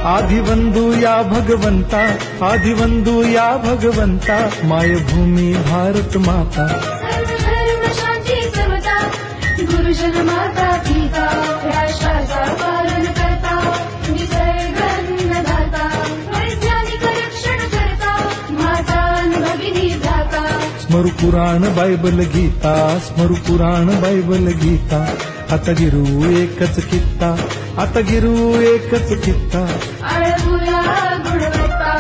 आदिवंदू या भगवंता, आदिवंदू या भगवंता, मायभूमी भारत माता, सर्वधर्म शांती समता, गुरुजन माता पिता, राष्ट्राचा पालन करता, निसर्ग अन्नदाता, वैज्ञानिक रक्षण करता, माता भगिनी दाता. स्मरू पुराण बायबल गीता, स्मरू पुराण बायबल गीता, आता गिरू एकच कित्ता, आता गिरू एकच कित्ता. आळवूया गुणवत्ता,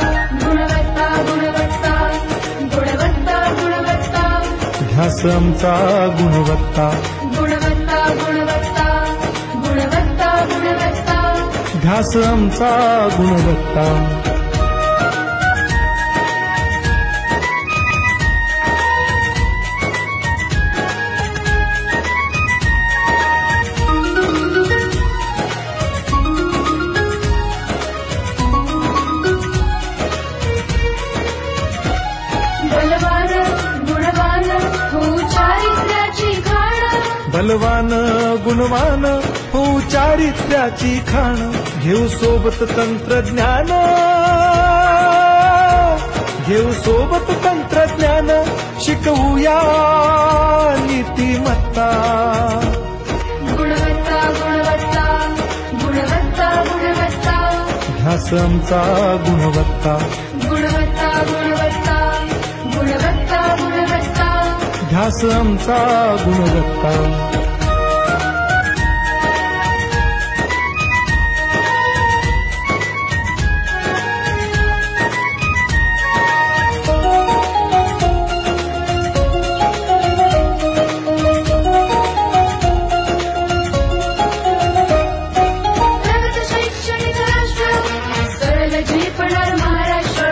गुणवत्ता, गुणवत्ता, गुणवत्ता, गुणवत्ता, ध्यास आमचा गुणवत्ता, गुणवत्ता, गुणवत्ता, गुणवत्ता, गुणवत्ता. ध्यास आमचा गुणवत्ता. बलवान गुणवान हो चारित्र्याची खाण, बलवान गुणवान हो चारित्र्याची खाण, घेऊ सोबत तंत्रज्ञान, घेऊ सोबत तंत्रज्ञान, शिकवूया नीतिमत्ता. गुणवत्ता, गुणवत्ता, गुणवत्ता, गुणवत्ता, ध्यास आमचा गुणवत्ता, गुणवत्ता, गुणवत्ता, गुणवत्ता, गुणवत्ता. ध्यास आमचा गुणवत्ता. प्रगत शैक्षणिक राष्ट्र, सरळ झेपणार महाराष्ट्र.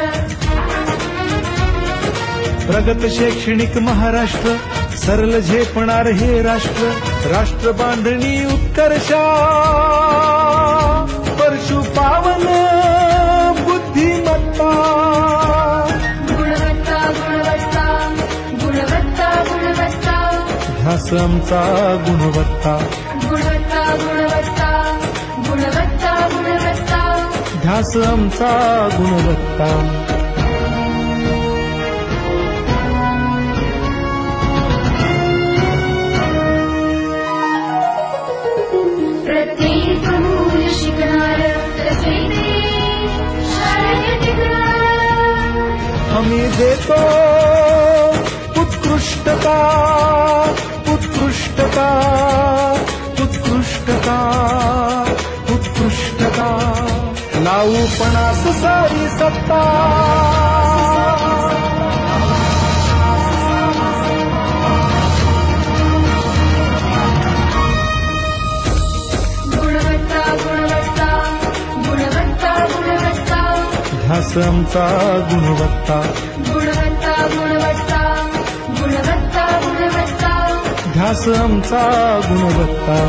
प्रगत शैक्षणिक महाराष्ट्र, सरल झेपणार हे राष्ट्र, राष्ट्र बांधणी उत्कर्षा, परशु पावन बुद्धिमत्ता. गुणवत्ता, गुणवत्ता, गुणवत्ता, गुणवत्ता, ध्यास आमचा गुणवत्ता, गुणवत्ता, गुणवत्ता, गुणवत्ता, गुणवत्ता. ध्यास आमचा गुणवत्ता. प्रत्येक मूल शिकणार, तसे ते शाळेत टिकणार. आम्ही देतो उत्कृष्टता, उत्कृष्टता, उत्कृष्टता, उत्कृष्टता, लावू पणास सारी सत्ता. गुणवत्ता, गुणवत्ता, गुणवत्ता, गुणवत्ता, ध्यास आमचा गुणवत्ता, गुणवत्ता, गुणवत्ता, गुणवत्ता, गुणवत्ता. ध्यास आमचा गुणवत्ता.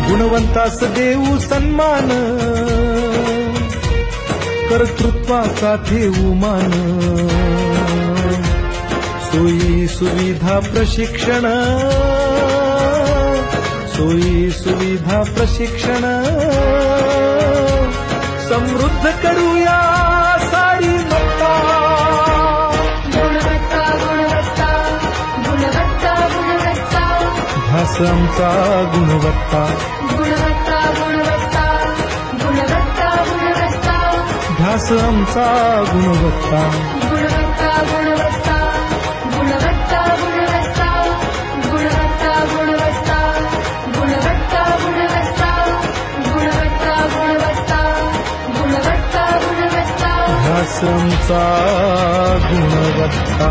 गुणवंतास देऊ सन्मान, कर्तृत्वाचा ठेवू मान, सोयी सुविधा प्रशिक्षण, सोयी सुविधा प्रशिक्षण, समृद्ध करूया सारी मत्ता. गुणवत्ता, गुणवत्ता, गुणवत्ता, गुणवत्ता, ध्यास आमचा गुणवत्ता, गुणवत्ता, गुणवत्ता, गुणवत्ता, गुणवत्ता. ध्यास आमचा गुणवत्ता. गुणवत्ता, गुणवत्ता, गुणवत्ता, गुणवत्ता, गुणवत्ता, गुणवत्ता, गुणवत्ता. आश्रमचा गुणवत्ता.